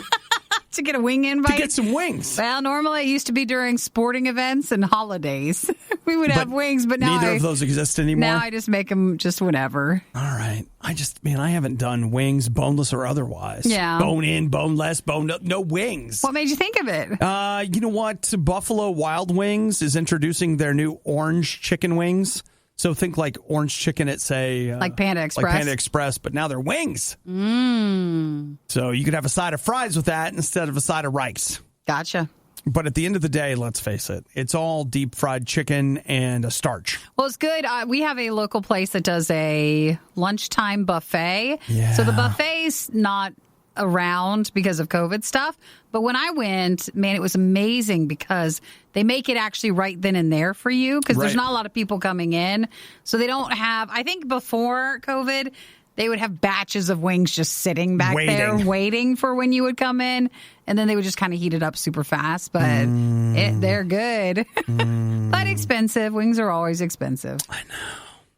Speaker 2: To get a wing invite?
Speaker 1: To get some wings.
Speaker 2: Well, normally it used to be during sporting events and holidays. We would have wings, but now
Speaker 1: neither of those exist anymore?
Speaker 2: Now I just make them just whenever.
Speaker 1: All right. I haven't done wings, boneless or otherwise.
Speaker 2: Yeah.
Speaker 1: Bone in, boneless, no wings.
Speaker 2: What made you think of it?
Speaker 1: You know what? Buffalo Wild Wings is introducing their new orange chicken wings. So think like orange chicken at, say...
Speaker 2: like Panda Express.
Speaker 1: Like Panda Express, but now they're wings. So you could have a side of fries with that instead of a side of rice.
Speaker 2: Gotcha.
Speaker 1: But at the end of the day, let's face it, it's all deep fried chicken and a starch.
Speaker 2: Well, it's good. We have a local place that does a lunchtime buffet.
Speaker 1: Yeah.
Speaker 2: So the buffet's not around because of COVID stuff. But when I went, man, it was amazing because they make it actually right then and there for you because there's not a lot of people coming in. So they don't have, I think before COVID, they would have batches of wings just sitting back there waiting for when you would come in. And then they would just kind of heat it up super fast. But they're good. But expensive. Wings are always expensive.
Speaker 1: I know.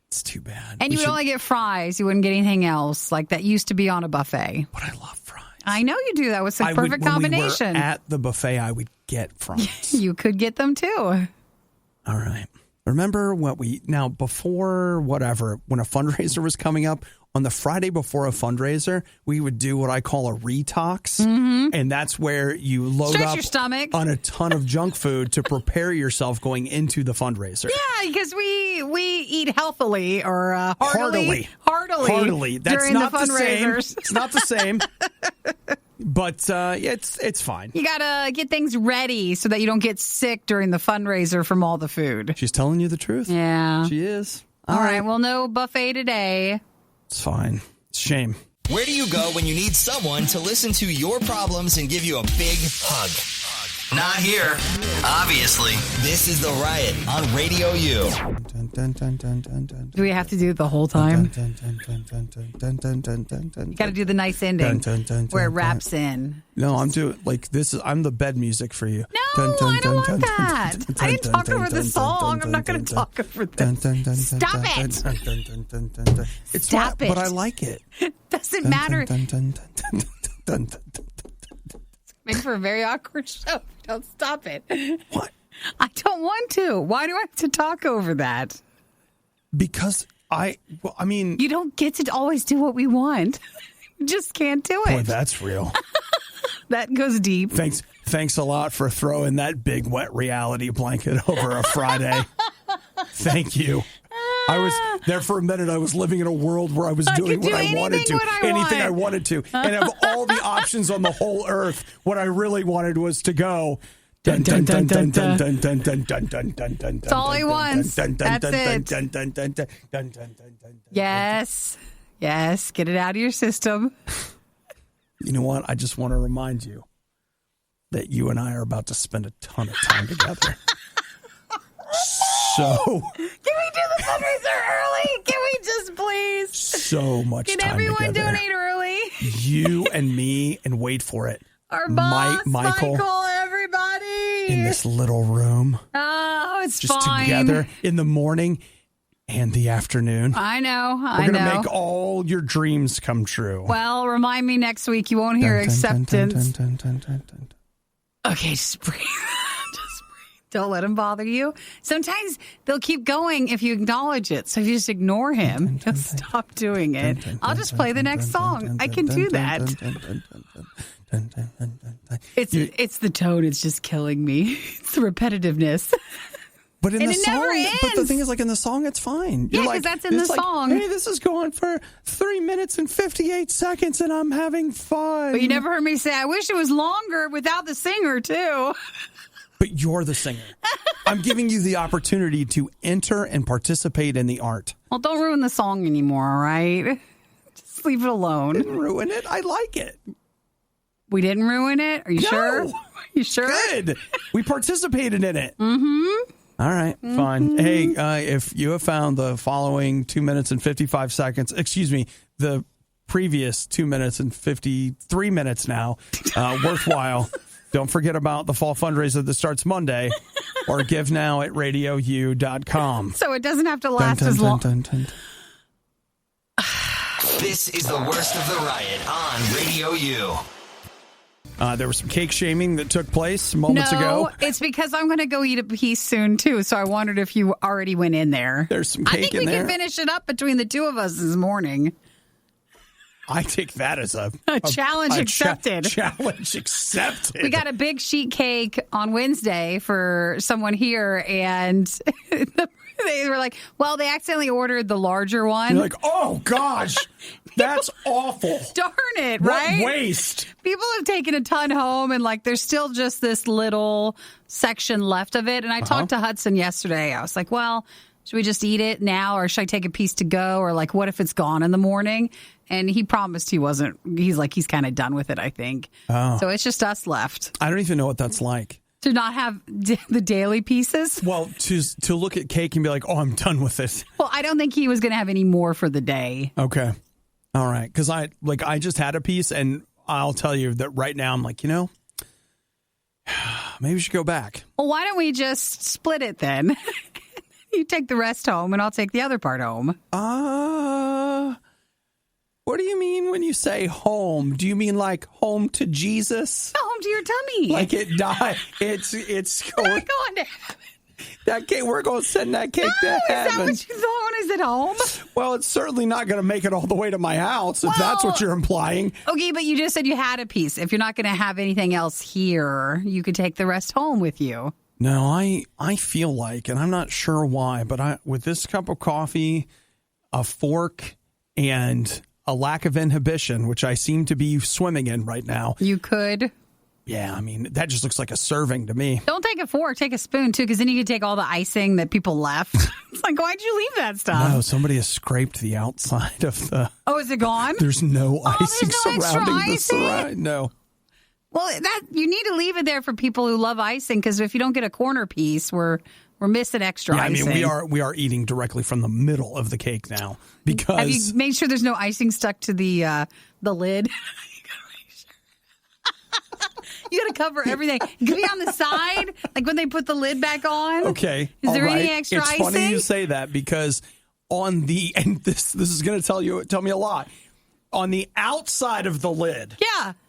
Speaker 1: It's too bad.
Speaker 2: And you would only get fries. You wouldn't get anything else. Like that used to be on a buffet.
Speaker 1: But I love fries.
Speaker 2: I know you do. That was the perfect combination.
Speaker 1: When we were at the buffet, I would get fries.
Speaker 2: You could get them too.
Speaker 1: All right. Remember before whatever, when a fundraiser was coming up, on the Friday before a fundraiser, we would do what I call a retox. Mm-hmm. And that's where you load
Speaker 2: Stretch
Speaker 1: up
Speaker 2: your stomach
Speaker 1: on a ton of junk food to prepare yourself going into the fundraiser.
Speaker 2: Yeah, because we eat healthily or heartily.
Speaker 1: That's
Speaker 2: during
Speaker 1: not
Speaker 2: the fundraisers.
Speaker 1: It's not the same. But it's fine.
Speaker 2: You got to get things ready so that you don't get sick during the fundraiser from all the food.
Speaker 1: She's telling you the truth.
Speaker 2: Yeah.
Speaker 1: She is.
Speaker 2: All right. Well, no buffet today.
Speaker 1: It's fine. It's a shame.
Speaker 3: Where do you go when you need someone to listen to your problems and give you a big hug? Not here. Obviously, this is The Riot on Radio U.
Speaker 2: Do we have to do it the whole time? You got to do the nice ending where it wraps in.
Speaker 1: No, I'm doing like this. I'm the bed music for you.
Speaker 2: No, I don't want that. I didn't talk over the song. I'm not going to talk over this. Stop it.
Speaker 1: It's
Speaker 2: Stop it.
Speaker 1: But I like it.
Speaker 2: Doesn't matter. Make for a very awkward show. Don't stop it.
Speaker 1: What?
Speaker 2: I don't want to. Why do I have to talk over that?
Speaker 1: Because I mean...
Speaker 2: You don't get to always do what we want. You just can't do it.
Speaker 1: Boy, that's real.
Speaker 2: That goes deep.
Speaker 1: Thanks a lot for throwing that big wet reality blanket over a Friday. Thank you. I was there for a minute. I was living in a world where I was doing what I wanted to, anything I wanted to, and of all the options on the whole earth, what I really wanted was to go. That's
Speaker 2: all he wants. That's it. Yes. Yes. Get it out of your system.
Speaker 1: You know what? I just want to remind you that you and I are about to spend a ton of time together. So,
Speaker 2: can we do the fundraiser early? Can we just please?
Speaker 1: So much
Speaker 2: Can
Speaker 1: time
Speaker 2: everyone
Speaker 1: together.
Speaker 2: donate early?
Speaker 1: You and me, and wait for it.
Speaker 2: Our boss,
Speaker 1: Michael,
Speaker 2: everybody.
Speaker 1: in this little room.
Speaker 2: Oh, it's
Speaker 1: just
Speaker 2: fine.
Speaker 1: Together in the morning and the afternoon.
Speaker 2: I know.
Speaker 1: We're going to make all your dreams come true.
Speaker 2: Well, remind me next week. You won't hear acceptance. Okay, just breathe. Don't let him bother you. Sometimes they'll keep going if you acknowledge it. So if you just ignore him, he'll stop doing it. I'll just play the next song. I can do that. It's the tone. It's just killing me. It's the repetitiveness.
Speaker 1: But in
Speaker 2: and
Speaker 1: the
Speaker 2: it
Speaker 1: song,
Speaker 2: never ends.
Speaker 1: But the thing is, like in the song, it's fine.
Speaker 2: Yeah, because that's in the song.
Speaker 1: Hey, this is going for 3 minutes and 58 seconds, and I'm having fun.
Speaker 2: But you never heard me say, I wish it was longer without the singer, too.
Speaker 1: But you're the singer. I'm giving you the opportunity to enter and participate in the art.
Speaker 2: Well, don't ruin the song anymore, all right? Just leave it alone.
Speaker 1: Didn't ruin it. I like it.
Speaker 2: We didn't ruin it? Are you sure? You sure?
Speaker 1: Good. We participated in it.
Speaker 2: Mm-hmm.
Speaker 1: All right, fine. Hey, if you have found the following 2 minutes and 55 seconds, the previous 2 minutes and 53 minutes now, worthwhile, don't forget about the fall fundraiser that starts Monday, or give now at RadioU.com.
Speaker 2: So it doesn't have to last as long.
Speaker 3: This is the worst of the riot on Radio U.
Speaker 1: There was some cake shaming that took place moments ago.
Speaker 2: No, it's because I'm going to go eat a piece soon, too. So I wondered if you already went in there.
Speaker 1: There's some cake in there.
Speaker 2: I think we can finish it up between the two of us this morning.
Speaker 1: I take that as a
Speaker 2: challenge accepted.
Speaker 1: Challenge accepted.
Speaker 2: We got a big sheet cake on Wednesday for someone here, and they were like, well, they accidentally ordered the larger one.
Speaker 1: You're like, oh, gosh, that's awful.
Speaker 2: Darn it, right?
Speaker 1: What waste.
Speaker 2: People have taken a ton home, and there's still just this little section left of it. And I talked to Hudson yesterday. I was like, well, should we just eat it now, or should I take a piece to go? Or what if it's gone in the morning? And he promised he wasn't. He's kind of done with it, I think. Oh. So it's just us left.
Speaker 1: I don't even know what that's like.
Speaker 2: To not have the daily pieces?
Speaker 1: Well, to look at cake and be like, oh, I'm done with it.
Speaker 2: Well, I don't think he was going to have any more for the day.
Speaker 1: Okay. All right. Because I just had a piece, and I'll tell you that right now I'm like, maybe we should go back.
Speaker 2: Well, why don't we just split it then? You take the rest home, and I'll take the other part home.
Speaker 1: What do you mean when you say home? Do you mean like home to Jesus?
Speaker 2: Home to your tummy.
Speaker 1: Like it died. It's going.
Speaker 2: We're going to heaven.
Speaker 1: That cake, we're going to send that cake to heaven.
Speaker 2: Is that what you thought? Is it home?
Speaker 1: Well, it's certainly not going to make it all the way to my house, if that's what you're implying.
Speaker 2: Okay, but you just said you had a piece. If you're not going to have anything else here, you could take the rest home with you.
Speaker 1: No, I feel like, and I'm not sure why, but with this cup of coffee, a fork, and a lack of inhibition, which I seem to be swimming in right now.
Speaker 2: You could.
Speaker 1: Yeah, I mean, that just looks like a serving to me.
Speaker 2: Don't take a fork, take a spoon, too, because then you could take all the icing that people left. It's like, why'd you leave that stuff?
Speaker 1: No, somebody has scraped the outside of the...
Speaker 2: Oh, is it gone?
Speaker 1: There's no icing
Speaker 2: there's no
Speaker 1: surrounding
Speaker 2: extra icing?
Speaker 1: No.
Speaker 2: Well, you need to leave it there for people who love icing, because if you don't get a corner piece, we're missing extra icing.
Speaker 1: I mean, we are eating directly from the middle of the cake now, because
Speaker 2: have you made sure there's no icing stuck to the lid? You got to cover everything. It could be on the side, like when they put the lid back on.
Speaker 1: Okay.
Speaker 2: Is there any extra
Speaker 1: icing? It's funny you say that, because on the, and this is going to tell me a lot. On the outside of the lid,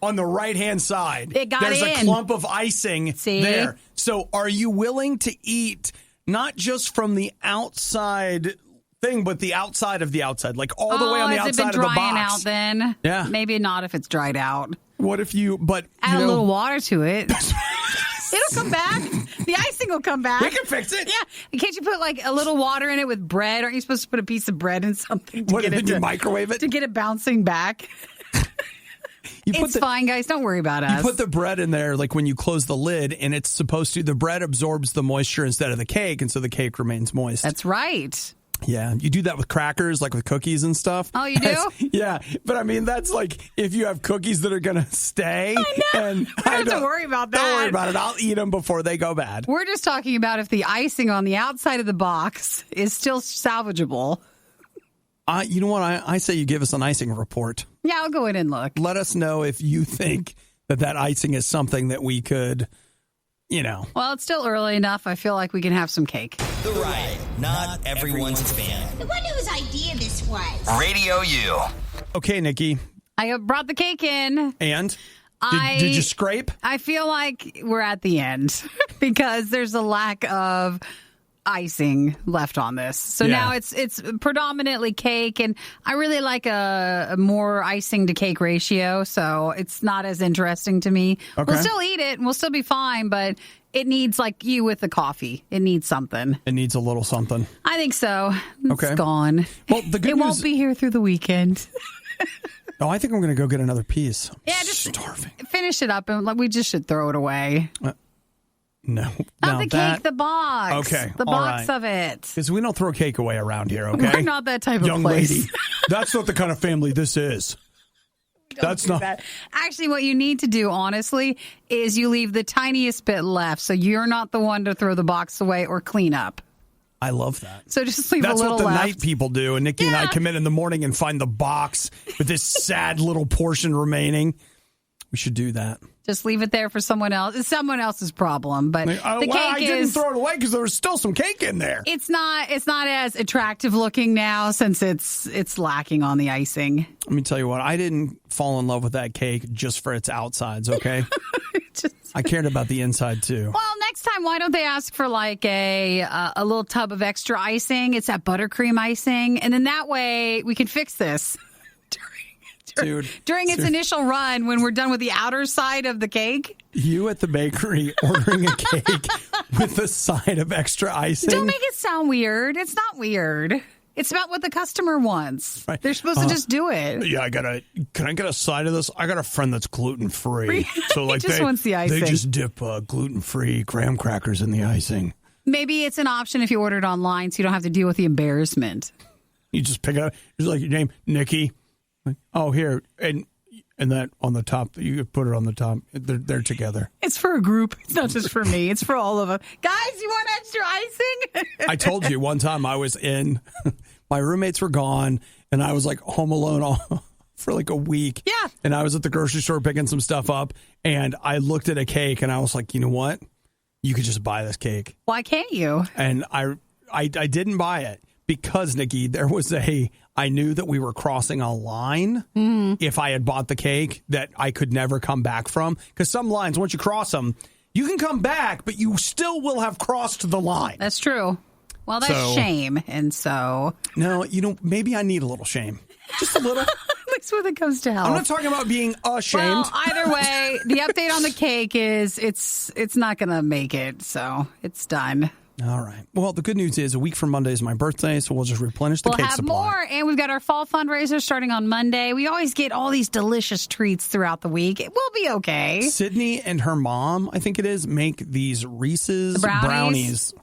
Speaker 1: on the right-hand side, there's a clump of icing there. So are you willing to eat not just from the outside thing, but the outside of the outside, like all the way on the outside of the box?
Speaker 2: Has it been drying out then?
Speaker 1: Yeah.
Speaker 2: Maybe not if it's dried out.
Speaker 1: What if
Speaker 2: add a little water to it? It'll come back. The icing will come back.
Speaker 1: We can fix it.
Speaker 2: Yeah. Can't you put like a little water in it with bread? Aren't you supposed to put a piece of bread in something to
Speaker 1: get it to microwave it?
Speaker 2: To get it bouncing back? It's fine, guys. Don't worry about us.
Speaker 1: You put the bread in there, like when you close the lid, and it's supposed to, the bread absorbs the moisture instead of the cake, and so the cake remains moist.
Speaker 2: That's right.
Speaker 1: Yeah, you do that with crackers, like with cookies and stuff.
Speaker 2: Oh, you do?
Speaker 1: Yeah, but I mean, that's like if you have cookies that are going to stay.
Speaker 2: I know.
Speaker 1: And
Speaker 2: I don't have to worry about that.
Speaker 1: Don't worry about it. I'll eat them before they go bad.
Speaker 2: We're just talking about if the icing on the outside of the box is still salvageable.
Speaker 1: You know what? I say you give us an icing report.
Speaker 2: Yeah, I'll go in and look.
Speaker 1: Let us know if you think that icing is something that we could,
Speaker 2: Well, it's still early enough. I feel like we can have some cake.
Speaker 3: The Riot, not everyone's fan.
Speaker 5: I wonder whose idea this was.
Speaker 3: RadioU.
Speaker 1: Okay, Nikki.
Speaker 2: I brought the cake in.
Speaker 1: And? Did you scrape?
Speaker 2: I feel like we're at the end because there's a lack of icing left on this. So now it's predominantly cake, and I really like a more icing to cake ratio, so it's not as interesting to me. Okay. We'll still eat it and we'll still be fine, but it needs, like you with the coffee, it needs something.
Speaker 1: It needs a little something.
Speaker 2: I think so. It's gone.
Speaker 1: Well, the good
Speaker 2: news, won't be here through the weekend.
Speaker 1: Oh, I think I'm going to go get another piece.
Speaker 2: Yeah, just
Speaker 1: starving.
Speaker 2: Finish it up, and we just should throw it away.
Speaker 1: No.
Speaker 2: Not the cake, the box.
Speaker 1: Okay.
Speaker 2: The box of it.
Speaker 1: Because we don't throw cake away around here, okay?
Speaker 2: We're not that type of
Speaker 1: young
Speaker 2: place.
Speaker 1: Lady. That's not the kind of family this is. That's not.
Speaker 2: That. Actually, what you need to do, honestly, is you leave the tiniest bit left, so you're not the one to throw the box away or clean up.
Speaker 1: I love that.
Speaker 2: So just leave a little left.
Speaker 1: That's what the night people do. And Nikki and I come in the morning and find the box with this sad little portion remaining. We should do that.
Speaker 2: Just leave it there for someone else. It's someone else's problem. But the cake
Speaker 1: I didn't throw it away because there was still some cake in there.
Speaker 2: It's not as attractive looking now since it's lacking on the icing.
Speaker 1: Let me tell you what. I didn't fall in love with that cake just for its outsides, okay? I cared about the inside, too.
Speaker 2: Well, next time, why don't they ask for like a little tub of extra icing? It's that buttercream icing. And then that way we can fix this. During its initial run, when we're done with the outer side of the cake.
Speaker 1: You at the bakery ordering a cake with a side of extra icing.
Speaker 2: Don't make it sound weird. It's not weird. It's about what the customer wants. Right. They're supposed to just do it.
Speaker 1: Yeah, can I get a side of this? I got a friend that's gluten-free. So like
Speaker 2: he just wants the icing.
Speaker 1: They just dip gluten-free graham crackers in the icing.
Speaker 2: Maybe it's an option if you order it online so you don't have to deal with the embarrassment.
Speaker 1: You just pick it up. It's like your name, Nikki. Oh, here, and that on the top, you could put it on the top. They're together.
Speaker 2: It's for a group. It's not just for me. It's for all of them. Guys, you want extra icing?
Speaker 1: I told you one time I was my roommates were gone, and I was like home alone for like a week. Yeah. And I was at the grocery store picking some stuff up, and I looked at a cake, and I was like, you know what? You could just buy this cake.
Speaker 2: Why can't you?
Speaker 1: And I didn't buy it because, Nikki, I knew that we were crossing a line if I had bought the cake that I could never come back from. Because some lines, once you cross them, you can come back, but you still will have crossed the line.
Speaker 2: That's true. Well, that's shame. And so...
Speaker 1: No, maybe I need a little shame. Just a little.
Speaker 2: At least when it comes to health.
Speaker 1: I'm not talking about being ashamed.
Speaker 2: Well, either way, the update on the cake is it's not going to make it. So it's done.
Speaker 1: All right. Well, the good news is a week from Monday is my birthday, so we'll just replenish the cake supply.
Speaker 2: We'll have more, and we've got our fall fundraiser starting on Monday. We always get all these delicious treats throughout the week. It will be okay.
Speaker 1: Sydney and her mom, I think it is, make these Reese's brownies.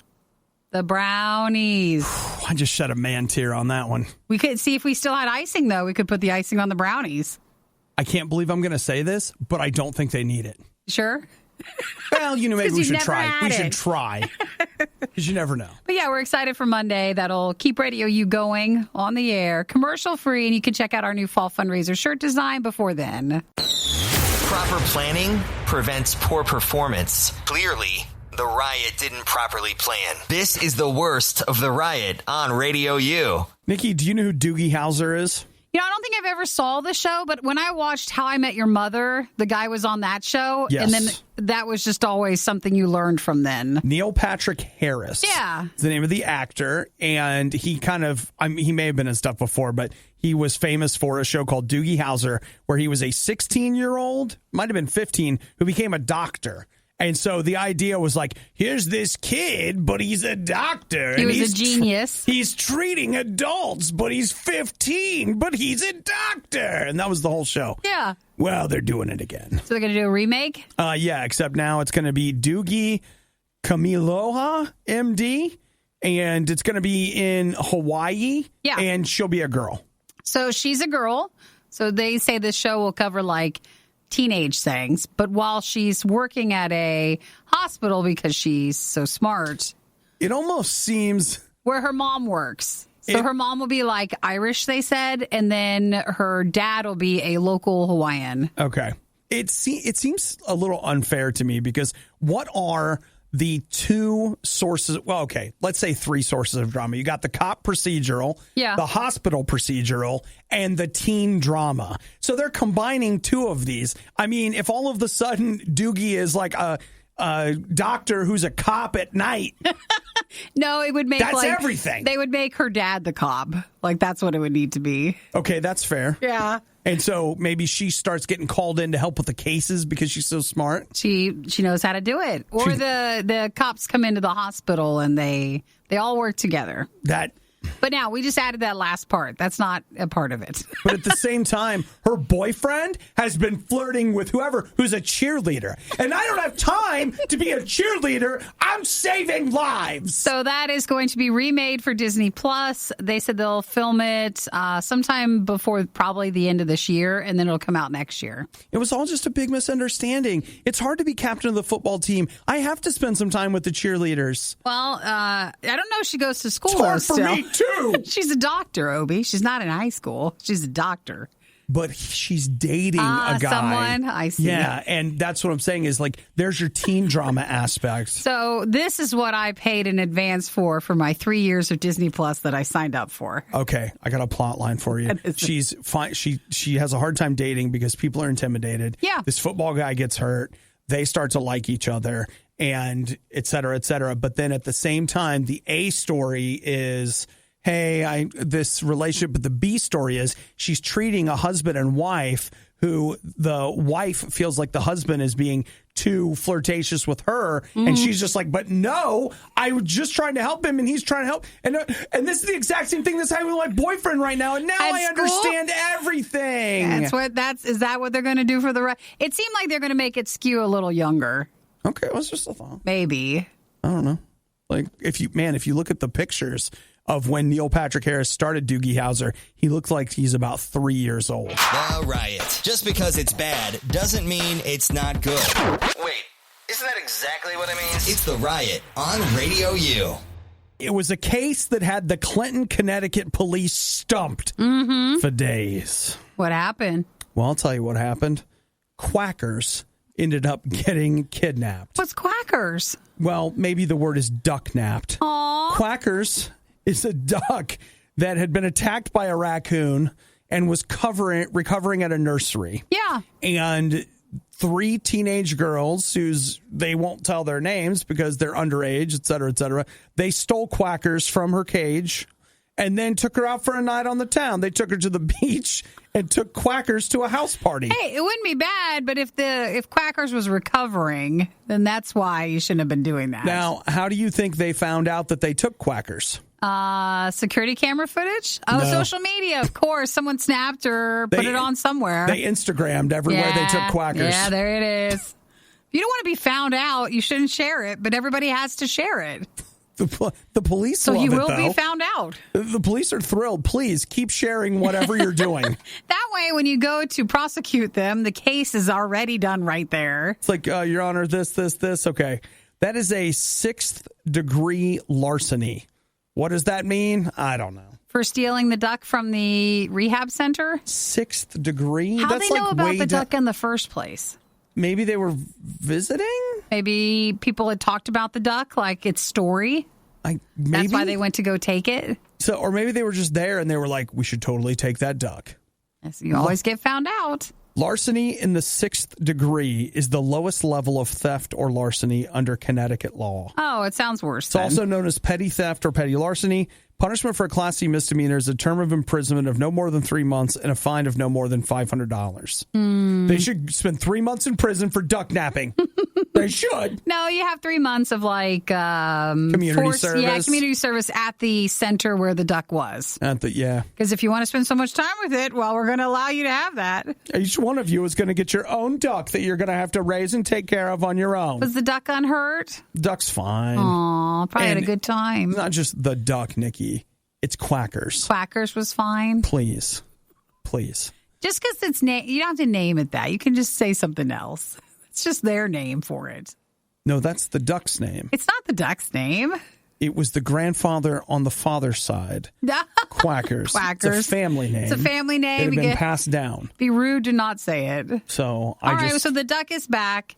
Speaker 2: The brownies.
Speaker 1: I just shed a man tear on that one.
Speaker 2: We could see if we still had icing, though. We could put the icing on the brownies.
Speaker 1: I can't believe I'm going to say this, but I don't think they need it.
Speaker 2: Sure.
Speaker 1: Well, maybe we should try. We
Speaker 2: it.
Speaker 1: should try. Because you never know.
Speaker 2: But yeah, we're excited for Monday. That'll keep Radio U going on the air, commercial free, and you can check out our new fall fundraiser shirt design before then.
Speaker 3: Proper planning prevents poor performance. Clearly, the Riot didn't properly plan. This is the worst of the Riot on Radio U.
Speaker 1: Nikki, do you know who Doogie Howser is?
Speaker 2: I don't think I've ever saw the show, but when I watched How I Met Your Mother, the guy was on that show.
Speaker 1: Yes.
Speaker 2: And then that was just always something you learned from then.
Speaker 1: Neil Patrick Harris.
Speaker 2: Yeah.
Speaker 1: Is the name of the actor. And he he may have been in stuff before, but he was famous for a show called Doogie Howser, where he was a 16-year-old, might have been 15, who became a doctor. And so the idea was like, here's this kid, but he's a doctor.
Speaker 2: He was a genius.
Speaker 1: He's treating adults, but he's 15, but he's a doctor. And that was the whole show.
Speaker 2: Yeah.
Speaker 1: Well, they're doing it again.
Speaker 2: So they're going to do a remake?
Speaker 1: Yeah, except now it's going to be Doogie Kamiloha, MD, and it's going to be in Hawaii.
Speaker 2: Yeah.
Speaker 1: And she'll be a girl.
Speaker 2: So she's a girl. So they say this show will cover like teenage things, but while she's working at a hospital because she's so smart,
Speaker 1: it almost seems
Speaker 2: where her mom works. So her mom will be like Irish, they said, and then her dad will be a local Hawaiian.
Speaker 1: Okay. It seems a little unfair to me because what are the two sources? Well, okay, let's say three sources of drama. You got the cop procedural, the hospital procedural, and the teen drama. So they're combining two of these. I mean, if all of a sudden Doogie is like a doctor who's a cop at night.
Speaker 2: No, it would make
Speaker 1: that's everything.
Speaker 2: They would make her dad the cop. Like that's what it would need to be.
Speaker 1: Okay, that's fair.
Speaker 2: Yeah.
Speaker 1: And so maybe she starts getting called in to help with the cases because she's so smart.
Speaker 2: She knows how to do it. Or the cops come into the hospital and they all work together. But now we just added that last part. That's not a part of it.
Speaker 1: But at the same time, her boyfriend has been flirting with who's a cheerleader. And I don't have time to be a cheerleader. I'm saving lives.
Speaker 2: So that is going to be remade for Disney Plus. They said they'll film it sometime before probably the end of this year, and then it'll come out next year.
Speaker 1: It was all just a big misunderstanding. It's hard to be captain of the football team. I have to spend some time with the cheerleaders.
Speaker 2: Well, I don't know if she goes to school.
Speaker 1: It's hard for me, too.
Speaker 2: She's a doctor, Obi. She's not in high school. She's a doctor.
Speaker 1: But she's dating a guy.
Speaker 2: Someone, I see.
Speaker 1: Yeah, and that's what I'm saying is like, there's your teen drama aspect. So
Speaker 2: this is what I paid in advance for my 3 years of Disney Plus that I signed up for.
Speaker 1: Okay, I got a plot line for you. She's fine. She has a hard time dating because people are intimidated.
Speaker 2: Yeah.
Speaker 1: This football guy gets hurt. They start to like each other, and et cetera, et cetera. But then at the same time, the A story is, hey, this relationship, but the B story is she's treating a husband and wife who the wife feels like the husband is being too flirtatious with her. Mm-hmm. And she's just like, but no, I was just trying to help him and he's trying to help. And this is the exact same thing that's happening with my boyfriend right now. And now I understand everything.
Speaker 2: Is that what they're going to do for the rest? It seemed like they're going to make it skew a little younger.
Speaker 1: Okay, well, it's just a thought.
Speaker 2: Maybe.
Speaker 1: I don't know. Like, if you look at the pictures of when Neil Patrick Harris started Doogie Howser, he looks like he's about 3 years old.
Speaker 3: The Riot. Just because it's bad doesn't mean it's not good. Wait, isn't that exactly what it means? It's The Riot on Radio U.
Speaker 1: It was a case that had the Clinton, Connecticut police stumped for days.
Speaker 2: What happened?
Speaker 1: Well, I'll tell you what happened. Quackers ended up getting kidnapped.
Speaker 2: What's quackers?
Speaker 1: Well, maybe the word is duck-napped.
Speaker 2: Aww.
Speaker 1: Quackers is a duck that had been attacked by a raccoon and was recovering at a nursery.
Speaker 2: Yeah.
Speaker 1: And 3 teenage girls they won't tell their names because they're underage, et cetera, they stole Quackers from her cage and then took her out for a night on the town. They took her to the beach and took Quackers to a house party.
Speaker 2: Hey, it wouldn't be bad, but if Quackers was recovering, then that's why you shouldn't have been doing that.
Speaker 1: Now, how do you think they found out that they took Quackers?
Speaker 2: Security camera footage? Oh, no. Social media, of course. Someone snapped or put it on somewhere.
Speaker 1: They Instagrammed everywhere they took Quackers.
Speaker 2: Yeah, there it is. If you don't want to be found out, you shouldn't share it, but everybody has to share it.
Speaker 1: The police
Speaker 2: So
Speaker 1: love
Speaker 2: he
Speaker 1: it,
Speaker 2: will
Speaker 1: though.
Speaker 2: be found out.
Speaker 1: The police are thrilled. Please keep sharing whatever you're doing.
Speaker 2: That way, when you go to prosecute them, the case is already done right there.
Speaker 1: It's like, Your Honor, this. Okay. That is a 6th degree larceny. What does that mean? I don't know.
Speaker 2: For stealing the duck from the rehab center?
Speaker 1: 6th degree?
Speaker 2: How
Speaker 1: That's
Speaker 2: they know
Speaker 1: like
Speaker 2: about
Speaker 1: way
Speaker 2: the duck in the first place?
Speaker 1: Maybe they were visiting?
Speaker 2: Maybe people had talked about the duck, like its story.
Speaker 1: Maybe?
Speaker 2: That's why they went to go take it.
Speaker 1: So, or maybe they were just there and they were like, we should totally take that duck.
Speaker 2: So you always get found out.
Speaker 1: Larceny in the 6th degree is the lowest level of theft or larceny under Connecticut law.
Speaker 2: Oh, it sounds worse.
Speaker 1: It's also known as petty theft or petty larceny. Punishment for a Class C misdemeanor is a term of imprisonment of no more than 3 months and a fine of no more than $500. They should spend 3 months in prison for duck napping. They should.
Speaker 2: No, you have 3 months of like
Speaker 1: community service.
Speaker 2: Yeah, community service at the center where the duck was.
Speaker 1: Yeah.
Speaker 2: Because if you want to spend so much time with it, well, we're going to allow you to have that.
Speaker 1: Each one of you is going to get your own duck that you're going to have to raise and take care of on your own.
Speaker 2: Was the duck unhurt?
Speaker 1: Duck's fine.
Speaker 2: Aw, probably had a good time.
Speaker 1: Not just the duck, Nikki. It's Quackers.
Speaker 2: Quackers was fine.
Speaker 1: Please.
Speaker 2: Just because it's you don't have to name it that. You can just say something else. It's just their name for it.
Speaker 1: No, that's the duck's name.
Speaker 2: It's not the duck's name.
Speaker 1: It was the grandfather on the father's side. Quackers.
Speaker 2: Quackers.
Speaker 1: It's a family name.
Speaker 2: It's a family name.
Speaker 1: It had been passed down.
Speaker 2: Be rude to not say it.
Speaker 1: So
Speaker 2: All right, so the duck is back.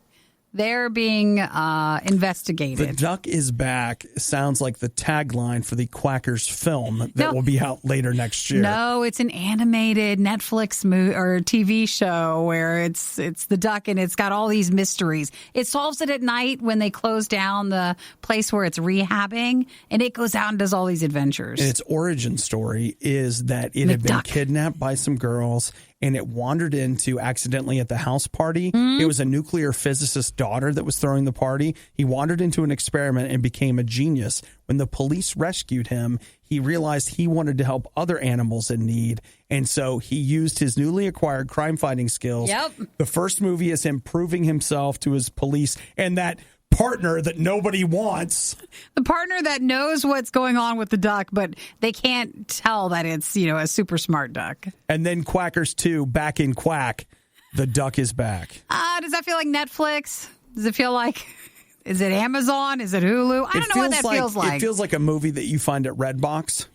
Speaker 2: They're being investigated.
Speaker 1: The duck is back sounds like the tagline for the Quackers film that will be out later next year.
Speaker 2: No, it's an animated Netflix movie or TV show where it's the duck and it's got all these mysteries. It solves it at night when they close down the place where it's rehabbing, and it goes out and does all these adventures.
Speaker 1: And its origin story is that it had been kidnapped by some girls and it wandered into accidentally at the house party. It was a nuclear physicist's daughter that was throwing the party. He wandered into an experiment and became a genius. When the police rescued him, he realized he wanted to help other animals in need. And so he used his newly acquired crime-fighting skills.
Speaker 2: Yep.
Speaker 1: The first movie is him proving himself to his police and that partner that nobody wants.
Speaker 2: The partner that knows what's going on with the duck, but they can't tell that it's, a super smart duck.
Speaker 1: And then Quackers 2, back in Quack, the duck is back.
Speaker 2: Does that feel like Netflix? Does it feel like, is it Amazon? Is it Hulu? I don't know what that feels like.
Speaker 1: It feels like a movie that you find at Redbox.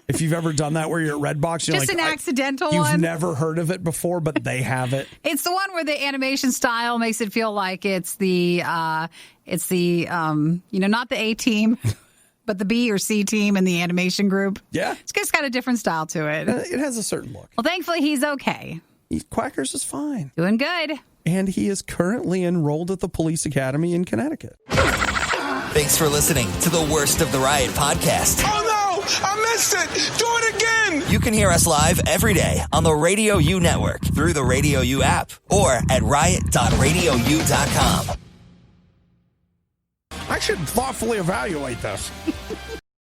Speaker 1: If you've ever done that where you're at Redbox, you're
Speaker 2: just
Speaker 1: like,
Speaker 2: an accidental
Speaker 1: you've
Speaker 2: one. You've
Speaker 1: never heard of it before, but they have it.
Speaker 2: It's the one where the animation style makes it feel like it's the not the A team, but the B or C team in the animation group.
Speaker 1: Yeah.
Speaker 2: It's just got a different style to it.
Speaker 1: It has a certain look.
Speaker 2: Well, thankfully, he's okay.
Speaker 1: Quackers is fine.
Speaker 2: Doing good.
Speaker 1: And he is currently enrolled at the police academy in Connecticut.
Speaker 3: Thanks for listening to the Worst of the Riot podcast.
Speaker 6: Oh, no! I missed it! Do it again!
Speaker 3: You can hear us live every day on the RadioU network through the RadioU app or at riot.radiou.com.
Speaker 1: I should thoughtfully evaluate this.